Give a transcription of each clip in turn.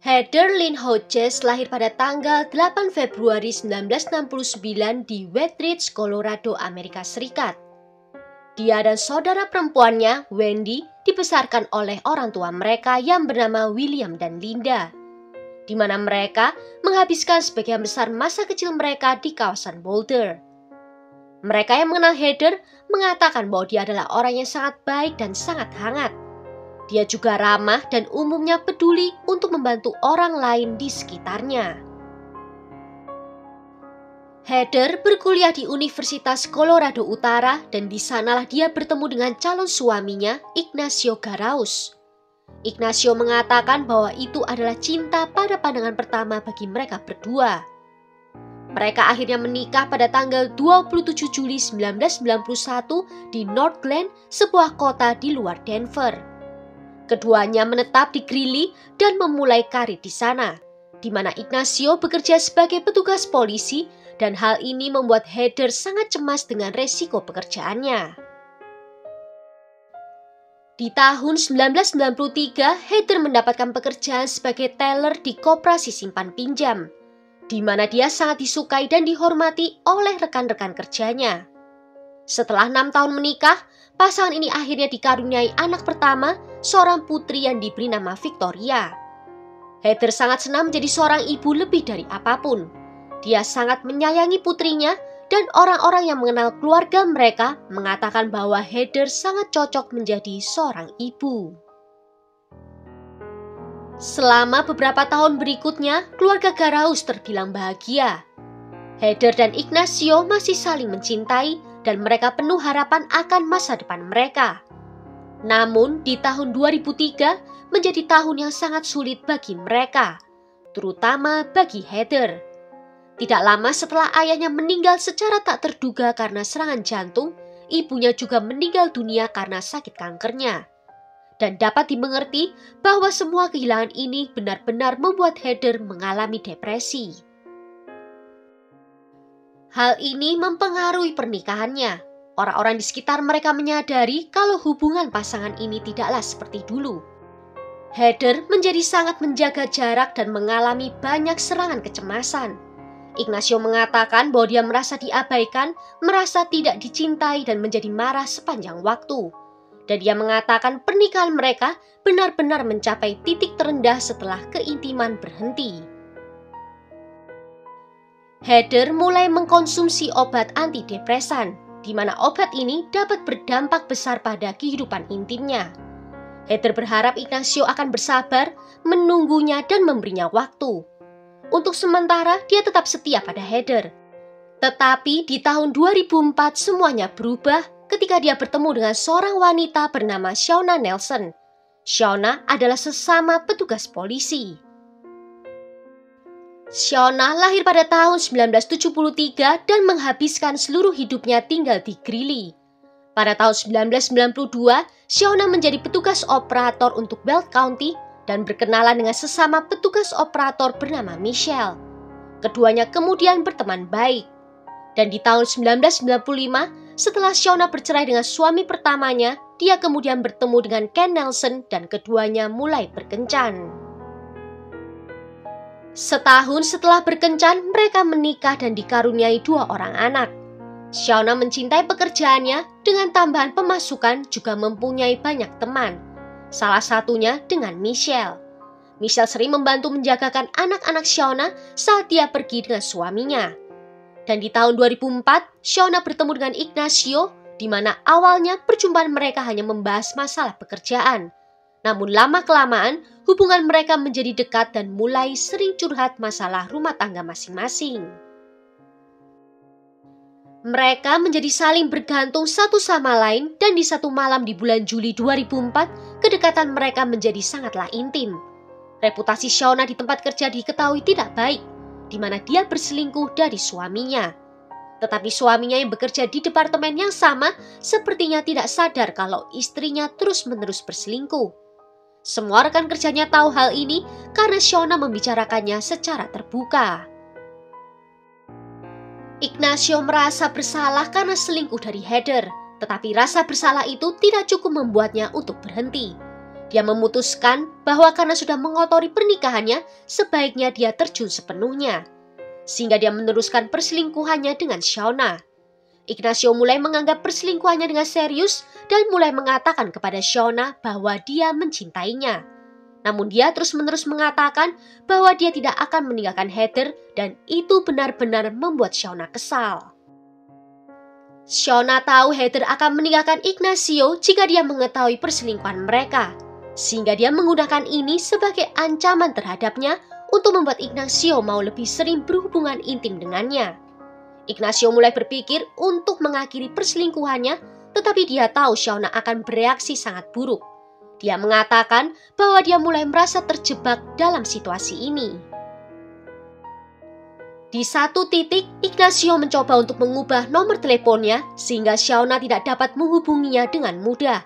Heather Lynn Hodges lahir pada tanggal 8 Februari 1969 di Wheatridge, Colorado, Amerika Serikat. Dia dan saudara perempuannya, Wendy, dibesarkan oleh orang tua mereka yang bernama William dan Linda, di mana mereka menghabiskan sebagian besar masa kecil mereka di kawasan Boulder. Mereka yang mengenal Heather mengatakan bahwa dia adalah orang yang sangat baik dan sangat hangat. Dia juga ramah dan umumnya peduli untuk membantu orang lain di sekitarnya. Heather berkuliah di Universitas Colorado Utara dan di sanalah dia bertemu dengan calon suaminya, Ignacio Garaus. Ignacio mengatakan bahwa itu adalah cinta pada pandangan pertama bagi mereka berdua. Mereka akhirnya menikah pada tanggal 27 Juli 1991 di North Glen, sebuah kota di luar Denver. Keduanya menetap di Greeley dan memulai karir di sana, di mana Ignacio bekerja sebagai petugas polisi dan hal ini membuat Heather sangat cemas dengan resiko pekerjaannya. Di tahun 1993, Heather mendapatkan pekerjaan sebagai teller di koperasi simpan pinjam, di mana dia sangat disukai dan dihormati oleh rekan-rekan kerjanya. Setelah 6 tahun menikah, pasangan ini akhirnya dikaruniai anak pertama, seorang putri yang diberi nama Victoria. Heather sangat senang menjadi seorang ibu lebih dari apapun. Dia sangat menyayangi putrinya dan orang-orang yang mengenal keluarga mereka mengatakan bahwa Heather sangat cocok menjadi seorang ibu. Selama beberapa tahun berikutnya, keluarga Garaus terbilang bahagia. Heather dan Ignacio masih saling mencintai dan mereka penuh harapan akan masa depan mereka. Namun, di tahun 2003 menjadi tahun yang sangat sulit bagi mereka, terutama bagi Heather. Tidak lama setelah ayahnya meninggal secara tak terduga karena serangan jantung, ibunya juga meninggal dunia karena sakit kankernya. Dan dapat dimengerti bahwa semua kehilangan ini benar-benar membuat Heather mengalami depresi. Hal ini mempengaruhi pernikahannya. Orang-orang di sekitar mereka menyadari kalau hubungan pasangan ini tidaklah seperti dulu. Heather menjadi sangat menjaga jarak dan mengalami banyak serangan kecemasan. Ignacio mengatakan bahwa dia merasa diabaikan, merasa tidak dicintai dan menjadi marah sepanjang waktu. Dan dia mengatakan pernikahan mereka benar-benar mencapai titik terendah setelah keintiman berhenti. Heather mulai mengkonsumsi obat antidepresan, di mana obat ini dapat berdampak besar pada kehidupan intimnya. Heather berharap Ignacio akan bersabar, menunggunya dan memberinya waktu. Untuk sementara, dia tetap setia pada Heather. Tetapi di tahun 2004 semuanya berubah ketika dia bertemu dengan seorang wanita bernama Shauna Nelson. Shauna adalah sesama petugas polisi. Shauna lahir pada tahun 1973 dan menghabiskan seluruh hidupnya tinggal di Greeley. Pada tahun 1992, Shauna menjadi petugas operator untuk Belt County dan berkenalan dengan sesama petugas operator bernama Michelle. Keduanya kemudian berteman baik. Dan di tahun 1995, setelah Shauna bercerai dengan suami pertamanya, dia kemudian bertemu dengan Ken Nelson dan keduanya mulai berkencan. Setahun setelah berkencan, mereka menikah dan dikaruniai 2 orang anak. Shauna mencintai pekerjaannya, dengan tambahan pemasukan juga mempunyai banyak teman. Salah satunya dengan Michelle. Michelle sering membantu menjagakan anak-anak Shauna saat dia pergi dengan suaminya. Dan di tahun 2004, Shauna bertemu dengan Ignacio, di mana awalnya perjumpaan mereka hanya membahas masalah pekerjaan. Namun lama-kelamaan, hubungan mereka menjadi dekat dan mulai sering curhat masalah rumah tangga masing-masing. Mereka menjadi saling bergantung satu sama lain dan di satu malam di bulan Juli 2004, kedekatan mereka menjadi sangatlah intim. Reputasi Shauna di tempat kerja diketahui tidak baik, di mana dia berselingkuh dari suaminya. Tetapi suaminya yang bekerja di departemen yang sama sepertinya tidak sadar kalau istrinya terus-menerus berselingkuh. Semua rekan kerjanya tahu hal ini karena Shauna membicarakannya secara terbuka. Ignacio merasa bersalah karena selingkuh dari Heather, tetapi rasa bersalah itu tidak cukup membuatnya untuk berhenti. Dia memutuskan bahwa karena sudah mengotori pernikahannya, sebaiknya dia terjun sepenuhnya. Sehingga dia meneruskan perselingkuhannya dengan Shauna. Ignacio mulai menganggap perselingkuhannya dengan serius dan mulai mengatakan kepada Shauna bahwa dia mencintainya. Namun dia terus-menerus mengatakan bahwa dia tidak akan meninggalkan Heather dan itu benar-benar membuat Shauna kesal. Shauna tahu Heather akan meninggalkan Ignacio jika dia mengetahui perselingkuhan mereka. Sehingga dia menggunakan ini sebagai ancaman terhadapnya untuk membuat Ignacio mau lebih sering berhubungan intim dengannya. Ignacio mulai berpikir untuk mengakhiri perselingkuhannya, tetapi dia tahu Shauna akan bereaksi sangat buruk. Dia mengatakan bahwa dia mulai merasa terjebak dalam situasi ini. Di satu titik, Ignacio mencoba untuk mengubah nomor teleponnya sehingga Shauna tidak dapat menghubunginya dengan mudah.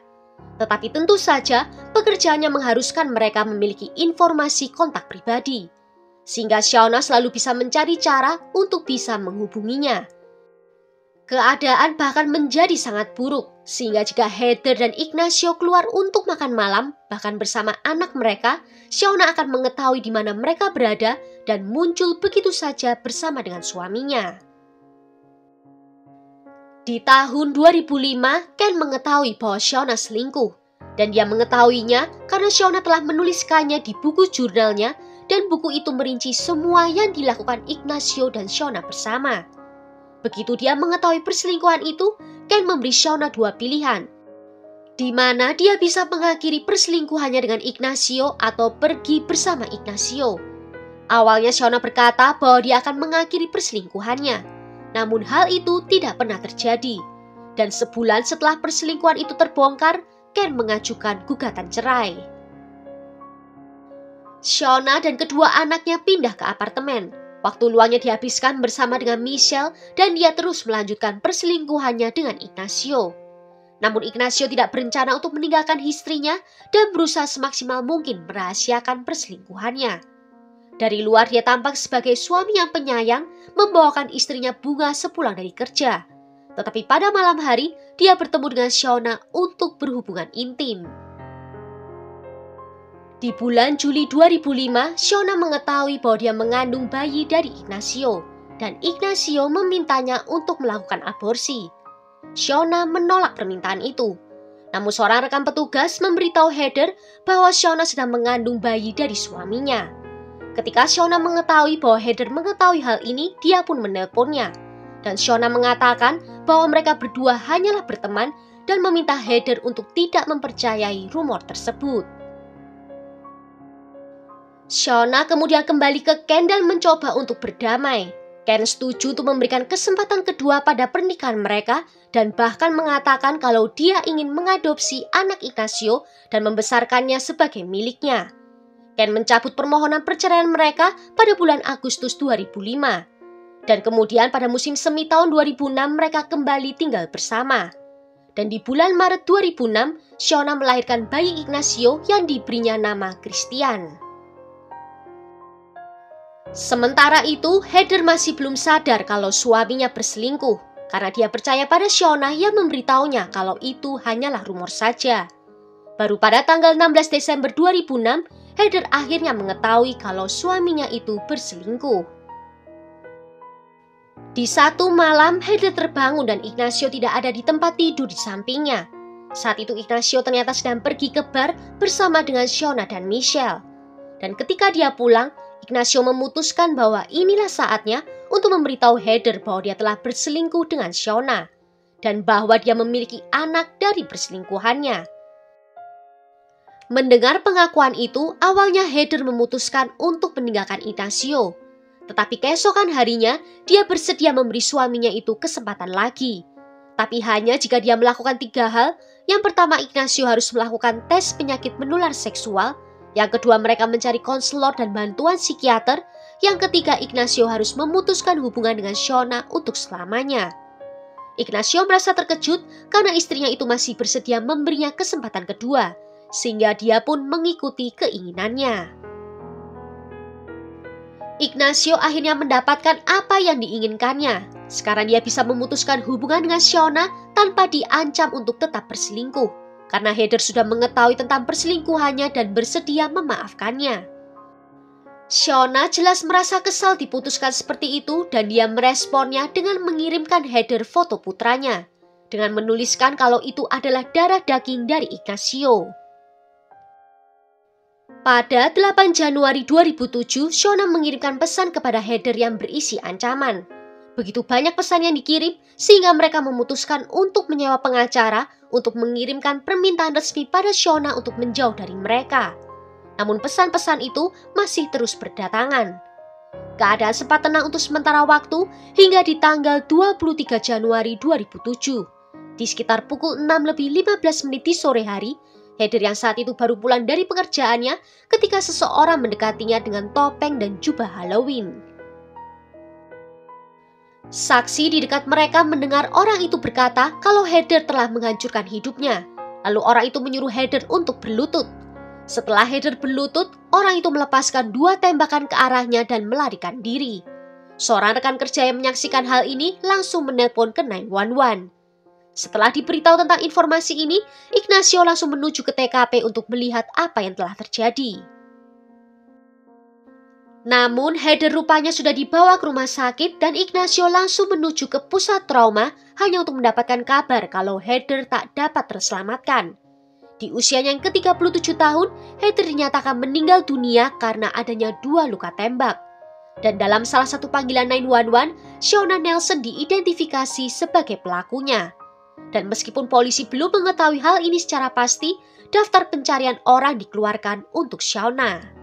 Tetapi tentu saja pekerjaannya mengharuskan mereka memiliki informasi kontak pribadi. Sehingga Shauna selalu bisa mencari cara untuk bisa menghubunginya. Keadaan bahkan menjadi sangat buruk, sehingga jika Heather dan Ignacio keluar untuk makan malam, bahkan bersama anak mereka, Shauna akan mengetahui di mana mereka berada dan muncul begitu saja bersama dengan suaminya. Di tahun 2005, Ken mengetahui bahwa Shauna selingkuh, dan dia mengetahuinya karena Shauna telah menuliskannya di buku jurnalnya, dan buku itu merinci semua yang dilakukan Ignacio dan Shauna bersama. Begitu dia mengetahui perselingkuhan itu, Ken memberi Shauna dua pilihan, di mana dia bisa mengakhiri perselingkuhannya dengan Ignacio atau pergi bersama Ignacio. Awalnya Shauna berkata bahwa dia akan mengakhiri perselingkuhannya. Namun hal itu tidak pernah terjadi. Dan sebulan setelah perselingkuhan itu terbongkar, Ken mengajukan gugatan cerai. Shauna dan kedua anaknya pindah ke apartemen. Waktu luangnya dihabiskan bersama dengan Michelle dan dia terus melanjutkan perselingkuhannya dengan Ignacio. Namun Ignacio tidak berencana untuk meninggalkan istrinya dan berusaha semaksimal mungkin merahasiakan perselingkuhannya. Dari luar dia tampak sebagai suami yang penyayang, membawakan istrinya bunga sepulang dari kerja. Tetapi pada malam hari, dia bertemu dengan Shauna untuk berhubungan intim. Di bulan Juli 2005, Shauna mengetahui bahwa dia mengandung bayi dari Ignacio, dan Ignacio memintanya untuk melakukan aborsi. Shauna menolak permintaan itu. Namun seorang rekan petugas memberitahu Heather bahwa Shauna sedang mengandung bayi dari suaminya. Ketika Shauna mengetahui bahwa Heather mengetahui hal ini, dia pun menelponnya. Dan Shauna mengatakan bahwa mereka berdua hanyalah berteman dan meminta Heather untuk tidak mempercayai rumor tersebut. Shauna kemudian kembali ke Ken dan mencoba untuk berdamai. Ken setuju untuk memberikan kesempatan kedua pada pernikahan mereka dan bahkan mengatakan kalau dia ingin mengadopsi anak Ignacio dan membesarkannya sebagai miliknya. Ken mencabut permohonan perceraian mereka pada bulan Agustus 2005. Dan kemudian pada musim semi tahun 2006 mereka kembali tinggal bersama. Dan di bulan Maret 2006, Shauna melahirkan bayi Ignacio yang diberinya nama Christian. Sementara itu, Heather masih belum sadar kalau suaminya berselingkuh karena dia percaya pada Shauna yang memberitahunya kalau itu hanyalah rumor saja. Baru pada tanggal 16 Desember 2006, Heather akhirnya mengetahui kalau suaminya itu berselingkuh. Di satu malam, Heather terbangun dan Ignacio tidak ada di tempat tidur di sampingnya. Saat itu Ignacio ternyata sedang pergi ke bar bersama dengan Shauna dan Michelle. Dan ketika dia pulang, Ignacio memutuskan bahwa inilah saatnya untuk memberitahu Heather bahwa dia telah berselingkuh dengan Shauna dan bahwa dia memiliki anak dari perselingkuhannya. Mendengar pengakuan itu, awalnya Heather memutuskan untuk meninggalkan Ignacio. Tetapi keesokan harinya, dia bersedia memberi suaminya itu kesempatan lagi. Tapi hanya jika dia melakukan 3 hal. Yang pertama, Ignacio harus melakukan tes penyakit menular seksual. Yang kedua, mereka mencari konselor dan bantuan psikiater. Yang ketiga, Ignacio harus memutuskan hubungan dengan Shauna untuk selamanya. Ignacio merasa terkejut karena istrinya itu masih bersedia memberinya kesempatan kedua. Sehingga dia pun mengikuti keinginannya. Ignacio akhirnya mendapatkan apa yang diinginkannya. Sekarang dia bisa memutuskan hubungan dengan Shauna tanpa diancam untuk tetap berselingkuh. karena Heather sudah mengetahui tentang perselingkuhannya dan bersedia memaafkannya. Shauna jelas merasa kesal diputuskan seperti itu dan dia meresponnya dengan mengirimkan Heather foto putranya, dengan menuliskan kalau itu adalah darah daging dari Ignacio. Pada 8 Januari 2007, Shauna mengirimkan pesan kepada Heather yang berisi ancaman. Begitu banyak pesan yang dikirim sehingga mereka memutuskan untuk menyewa pengacara untuk mengirimkan permintaan resmi pada Shauna untuk menjauh dari mereka. Namun pesan-pesan itu masih terus berdatangan. Keadaan sempat tenang untuk sementara waktu hingga di tanggal 23 Januari 2007. Di sekitar pukul 6:15 di sore hari, Heather yang saat itu baru pulang dari pekerjaannya ketika seseorang mendekatinya dengan topeng dan jubah Halloween. Saksi di dekat mereka mendengar orang itu berkata kalau Heather telah menghancurkan hidupnya. Lalu orang itu menyuruh Heather untuk berlutut. Setelah Heather berlutut, orang itu melepaskan 2 tembakan ke arahnya dan melarikan diri. Seorang rekan kerja yang menyaksikan hal ini langsung menelpon ke 911. Setelah diberitahu tentang informasi ini, Ignacio langsung menuju ke TKP untuk melihat apa yang telah terjadi. Namun Heather rupanya sudah dibawa ke rumah sakit dan Ignacio langsung menuju ke pusat trauma hanya untuk mendapatkan kabar kalau Heather tak dapat terselamatkan. Di usianya yang ke-37 tahun, Heather dinyatakan meninggal dunia karena adanya 2 luka tembak. Dan dalam salah satu panggilan 911, Shauna Nelson diidentifikasi sebagai pelakunya. Dan meskipun polisi belum mengetahui hal ini secara pasti, daftar pencarian orang dikeluarkan untuk Shauna.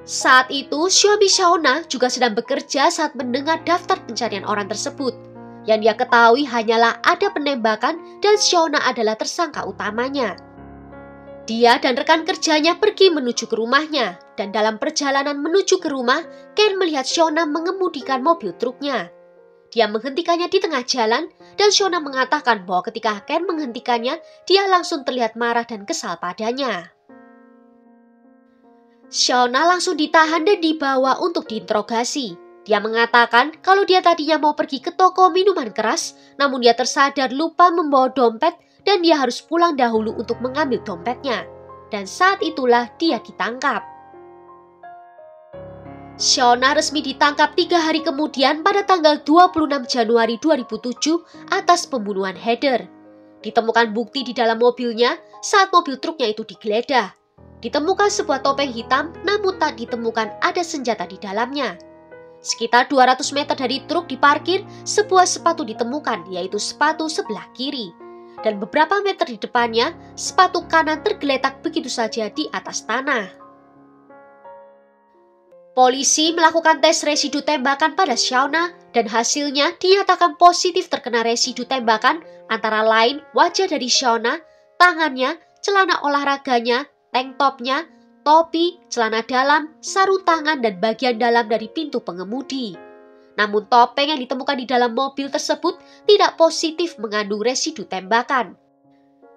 Saat itu, suami Shauna juga sedang bekerja saat mendengar daftar pencarian orang tersebut. Yang dia ketahui hanyalah ada penembakan dan Shauna adalah tersangka utamanya. Dia dan rekan kerjanya pergi menuju ke rumahnya, dan dalam perjalanan menuju ke rumah, Ken melihat Shauna mengemudikan mobil truknya. Dia menghentikannya di tengah jalan, dan Shauna mengatakan bahwa ketika Ken menghentikannya, dia langsung terlihat marah dan kesal padanya. Shauna langsung ditahan dan dibawa untuk diinterogasi. Dia mengatakan kalau dia tadinya mau pergi ke toko minuman keras, namun dia tersadar lupa membawa dompet dan dia harus pulang dahulu untuk mengambil dompetnya. Dan saat itulah dia ditangkap. Shauna resmi ditangkap 3 hari kemudian pada tanggal 26 Januari 2007 atas pembunuhan Heather. Ditemukan bukti di dalam mobilnya saat mobil truknya itu digeledah. Ditemukan sebuah topeng hitam, namun tak ditemukan ada senjata di dalamnya. Sekitar 200 meter dari truk diparkir, sebuah sepatu ditemukan, yaitu sepatu sebelah kiri. Dan beberapa meter di depannya, sepatu kanan tergeletak begitu saja di atas tanah. Polisi melakukan tes residu tembakan pada Shauna, dan hasilnya dinyatakan positif terkena residu tembakan, antara lain wajah dari Shauna, tangannya, celana olahraganya, tank topnya, topi, celana dalam, sarung tangan, dan bagian dalam dari pintu pengemudi. Namun topeng yang ditemukan di dalam mobil tersebut tidak positif mengandung residu tembakan.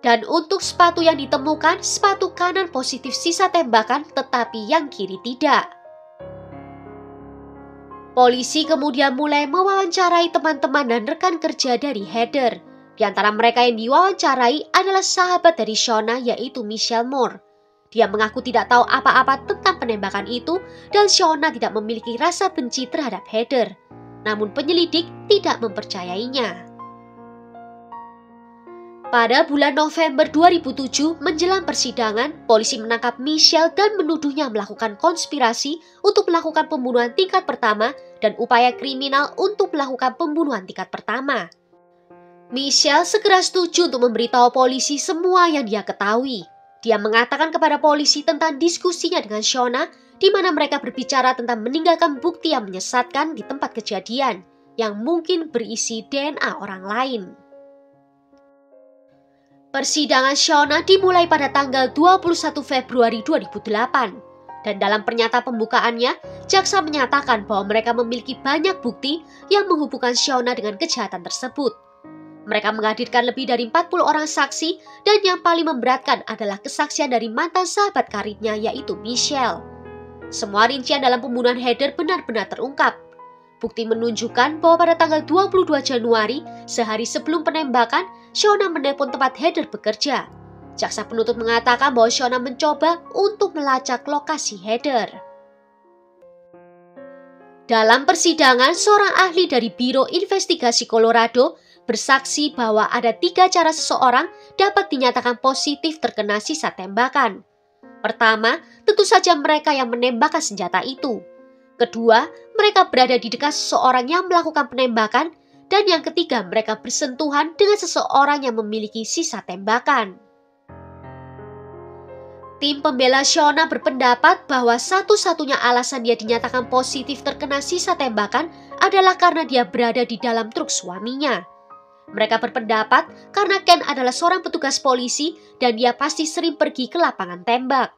Dan untuk sepatu yang ditemukan, sepatu kanan positif sisa tembakan tetapi yang kiri tidak. Polisi kemudian mulai mewawancarai teman-teman dan rekan kerja dari Heather. Di antara mereka yang diwawancarai adalah sahabat dari Shauna yaitu Michelle Moore. Dia mengaku tidak tahu apa-apa tentang penembakan itu dan Shauna tidak memiliki rasa benci terhadap Heather. Namun penyelidik tidak mempercayainya. Pada bulan November 2007 menjelang persidangan, polisi menangkap Michelle dan menuduhnya melakukan konspirasi untuk melakukan pembunuhan tingkat pertama dan upaya kriminal untuk melakukan pembunuhan tingkat pertama. Michelle segera setuju untuk memberitahu polisi semua yang dia ketahui. Dia mengatakan kepada polisi tentang diskusinya dengan Shauna, di mana mereka berbicara tentang meninggalkan bukti yang menyesatkan di tempat kejadian, yang mungkin berisi DNA orang lain. Persidangan Shauna dimulai pada tanggal 21 Februari 2008, dan dalam pernyataan pembukaannya, jaksa menyatakan bahwa mereka memiliki banyak bukti yang menghubungkan Shauna dengan kejahatan tersebut. Mereka menghadirkan lebih dari 40 orang saksi dan yang paling memberatkan adalah kesaksian dari mantan sahabat karibnya yaitu Michelle. Semua rincian dalam pembunuhan Heather benar-benar terungkap. Bukti menunjukkan bahwa pada tanggal 22 Januari, sehari sebelum penembakan, Shona menelpon tempat Heather bekerja. Jaksa penuntut mengatakan bahwa Shona mencoba untuk melacak lokasi Heather. Dalam persidangan, seorang ahli dari Biro Investigasi Colorado bersaksi bahwa ada 3 cara seseorang dapat dinyatakan positif terkena sisa tembakan. Pertama, tentu saja mereka yang menembakkan senjata itu. Kedua, mereka berada di dekat seseorang yang melakukan penembakan. Dan yang ketiga, mereka bersentuhan dengan seseorang yang memiliki sisa tembakan. Tim pembela Shona berpendapat bahwa satu-satunya alasan dia dinyatakan positif terkena sisa tembakan adalah karena dia berada di dalam truk suaminya. Mereka berpendapat karena Ken adalah seorang petugas polisi dan dia pasti sering pergi ke lapangan tembak.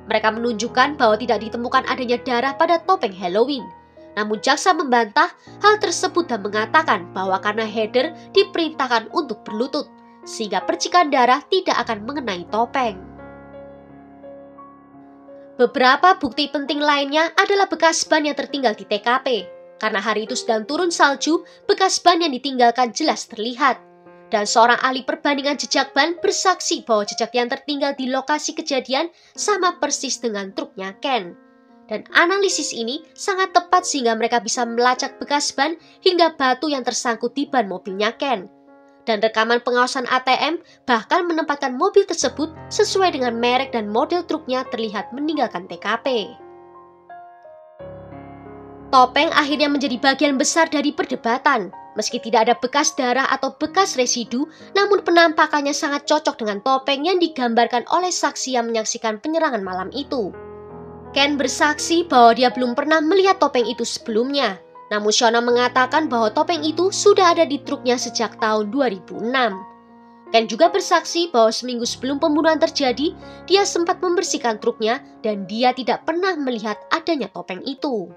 Mereka menunjukkan bahwa tidak ditemukan adanya darah pada topeng Halloween. Namun jaksa membantah hal tersebut dan mengatakan bahwa karena Heather diperintahkan untuk berlutut, sehingga percikan darah tidak akan mengenai topeng. Beberapa bukti penting lainnya adalah bekas ban yang tertinggal di TKP. Karena hari itu sedang turun salju, bekas ban yang ditinggalkan jelas terlihat. Dan seorang ahli perbandingan jejak ban bersaksi bahwa jejak yang tertinggal di lokasi kejadian sama persis dengan truknya Ken. Dan analisis ini sangat tepat sehingga mereka bisa melacak bekas ban hingga batu yang tersangkut di ban mobilnya Ken. Dan rekaman pengawasan ATM bahkan menempatkan mobil tersebut sesuai dengan merek dan model truknya terlihat meninggalkan TKP. Topeng akhirnya menjadi bagian besar dari perdebatan. Meski tidak ada bekas darah atau bekas residu, namun penampakannya sangat cocok dengan topeng yang digambarkan oleh saksi yang menyaksikan penyerangan malam itu. Ken bersaksi bahwa dia belum pernah melihat topeng itu sebelumnya. Namun Shona mengatakan bahwa topeng itu sudah ada di truknya sejak tahun 2006. Ken juga bersaksi bahwa seminggu sebelum pembunuhan terjadi, dia sempat membersihkan truknya dan dia tidak pernah melihat adanya topeng itu.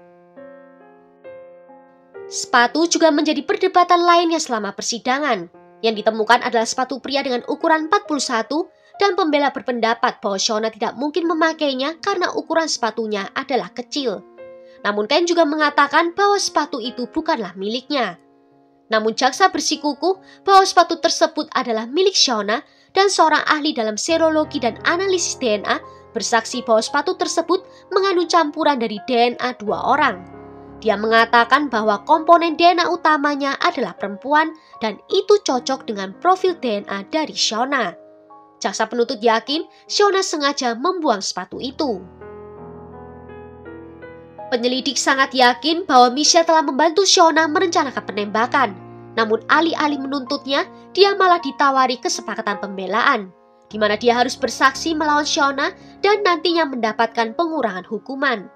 Sepatu juga menjadi perdebatan lainnya selama persidangan. Yang ditemukan adalah sepatu pria dengan ukuran 41 dan pembela berpendapat bahwa Shona tidak mungkin memakainya karena ukuran sepatunya adalah kecil. Namun Ken juga mengatakan bahwa sepatu itu bukanlah miliknya. Namun jaksa bersikukuh bahwa sepatu tersebut adalah milik Shona dan seorang ahli dalam serologi dan analisis DNA bersaksi bahwa sepatu tersebut mengandung campuran dari DNA 2 orang. Dia mengatakan bahwa komponen DNA utamanya adalah perempuan dan itu cocok dengan profil DNA dari Shona. Jaksa penuntut yakin Shona sengaja membuang sepatu itu. Penyelidik sangat yakin bahwa Michelle telah membantu Shona merencanakan penembakan. Namun alih-alih menuntutnya, dia malah ditawari kesepakatan pembelaan, di mana dia harus bersaksi melawan Shona dan nantinya mendapatkan pengurangan hukuman.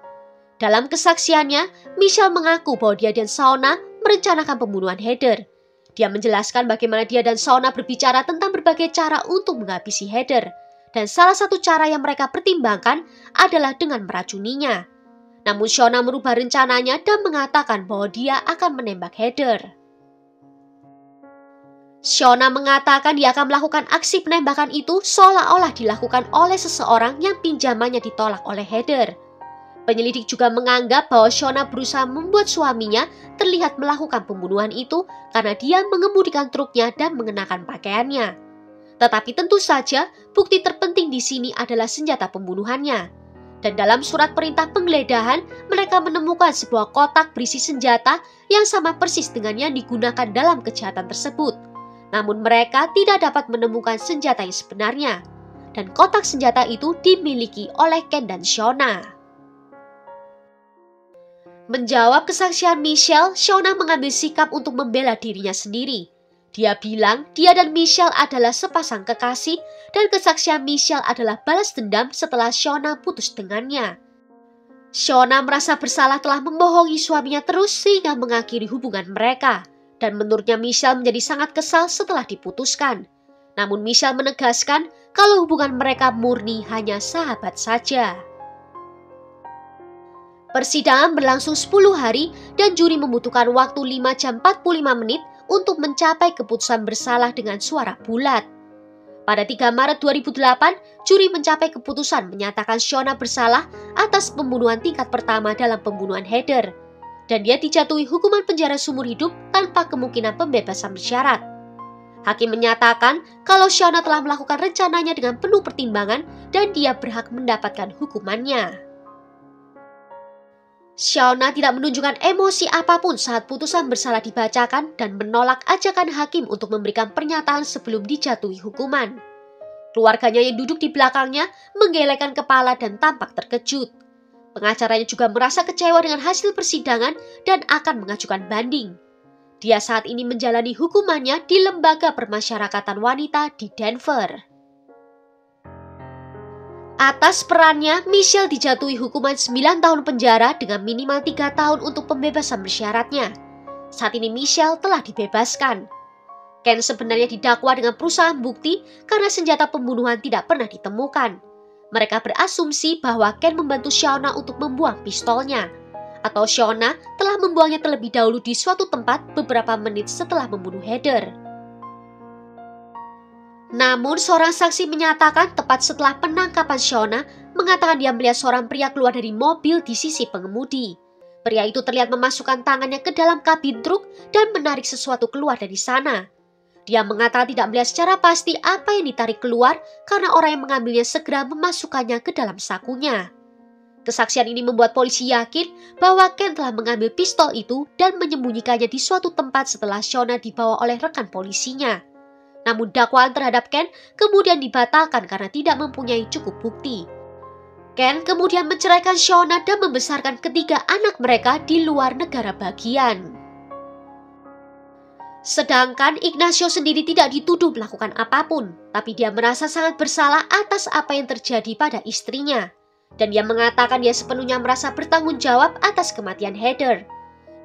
Dalam kesaksiannya, Michelle mengaku bahwa dia dan Shona merencanakan pembunuhan Heather. Dia menjelaskan bagaimana dia dan Shona berbicara tentang berbagai cara untuk menghabisi Heather. Dan salah satu cara yang mereka pertimbangkan adalah dengan meracuninya. Namun Shona merubah rencananya dan mengatakan bahwa dia akan menembak Heather. Shona mengatakan dia akan melakukan aksi penembakan itu seolah-olah dilakukan oleh seseorang yang pinjamannya ditolak oleh Heather. Penyelidik juga menganggap bahwa Shona berusaha membuat suaminya terlihat melakukan pembunuhan itu karena dia mengemudikan truknya dan mengenakan pakaiannya. Tetapi tentu saja bukti terpenting di sini adalah senjata pembunuhannya. Dan dalam surat perintah penggeledahan, mereka menemukan sebuah kotak berisi senjata yang sama persis dengan yang digunakan dalam kejahatan tersebut. Namun mereka tidak dapat menemukan senjata yang sebenarnya. Dan kotak senjata itu dimiliki oleh Ken dan Shona. Menjawab kesaksian Michelle, Shona mengambil sikap untuk membela dirinya sendiri. Dia bilang dia dan Michelle adalah sepasang kekasih dan kesaksian Michelle adalah balas dendam setelah Shona putus dengannya. Shona merasa bersalah telah membohongi suaminya terus sehingga mengakhiri hubungan mereka. Dan menurutnya Michelle menjadi sangat kesal setelah diputuskan. Namun Michelle menegaskan kalau hubungan mereka murni hanya sahabat saja. Persidangan berlangsung 10 hari dan juri membutuhkan waktu 5 jam 45 menit untuk mencapai keputusan bersalah dengan suara bulat. Pada 3 Maret 2008, juri mencapai keputusan menyatakan Shona bersalah atas pembunuhan tingkat pertama dalam pembunuhan Heather. dan dia dijatuhi hukuman penjara seumur hidup tanpa kemungkinan pembebasan bersyarat. Hakim menyatakan kalau Shauna telah melakukan rencananya dengan penuh pertimbangan dan dia berhak mendapatkan hukumannya. Shauna tidak menunjukkan emosi apapun saat putusan bersalah dibacakan dan menolak ajakan hakim untuk memberikan pernyataan sebelum dijatuhi hukuman. Keluarganya yang duduk di belakangnya menggelengkan kepala dan tampak terkejut. Pengacaranya juga merasa kecewa dengan hasil persidangan dan akan mengajukan banding. Dia saat ini menjalani hukumannya di Lembaga Permasyarakatan Wanita di Denver. Atas perannya, Michelle dijatuhi hukuman 9 tahun penjara dengan minimal 3 tahun untuk pembebasan bersyaratnya. Saat ini Michelle telah dibebaskan. Ken sebenarnya didakwa dengan perusahaan bukti karena senjata pembunuhan tidak pernah ditemukan. Mereka berasumsi bahwa Ken membantu Shauna untuk membuang pistolnya, atau Shauna telah membuangnya terlebih dahulu di suatu tempat beberapa menit setelah membunuh Heather. Namun seorang saksi menyatakan tepat setelah penangkapan Shauna mengatakan dia melihat seorang pria keluar dari mobil di sisi pengemudi. Pria itu terlihat memasukkan tangannya ke dalam kabin truk dan menarik sesuatu keluar dari sana. Dia mengatakan tidak melihat secara pasti apa yang ditarik keluar karena orang yang mengambilnya segera memasukkannya ke dalam sakunya. Kesaksian ini membuat polisi yakin bahwa Ken telah mengambil pistol itu dan menyembunyikannya di suatu tempat setelah Shauna dibawa oleh rekan polisinya. Namun dakwaan terhadap Ken kemudian dibatalkan karena tidak mempunyai cukup bukti. Ken kemudian menceraikan Shauna dan membesarkan ketiga anak mereka di luar negara bagian. Sedangkan Ignacio sendiri tidak dituduh melakukan apapun, tapi dia merasa sangat bersalah atas apa yang terjadi pada istrinya. Dan dia mengatakan dia sepenuhnya merasa bertanggung jawab atas kematian Heather.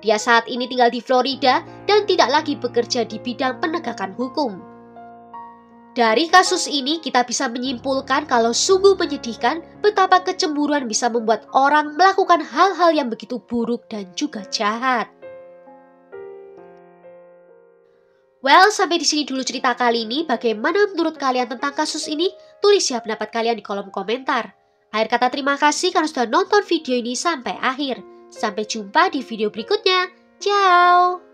Dia saat ini tinggal di Florida dan tidak lagi bekerja di bidang penegakan hukum. Dari kasus ini kita bisa menyimpulkan kalau sungguh menyedihkan betapa kecemburuan bisa membuat orang melakukan hal-hal yang begitu buruk dan juga jahat. Well, sampai di sini dulu cerita kali ini. Bagaimana menurut kalian tentang kasus ini? Tulis ya pendapat kalian di kolom komentar. Akhir kata terima kasih karena sudah nonton video ini sampai akhir. Sampai jumpa di video berikutnya. Ciao!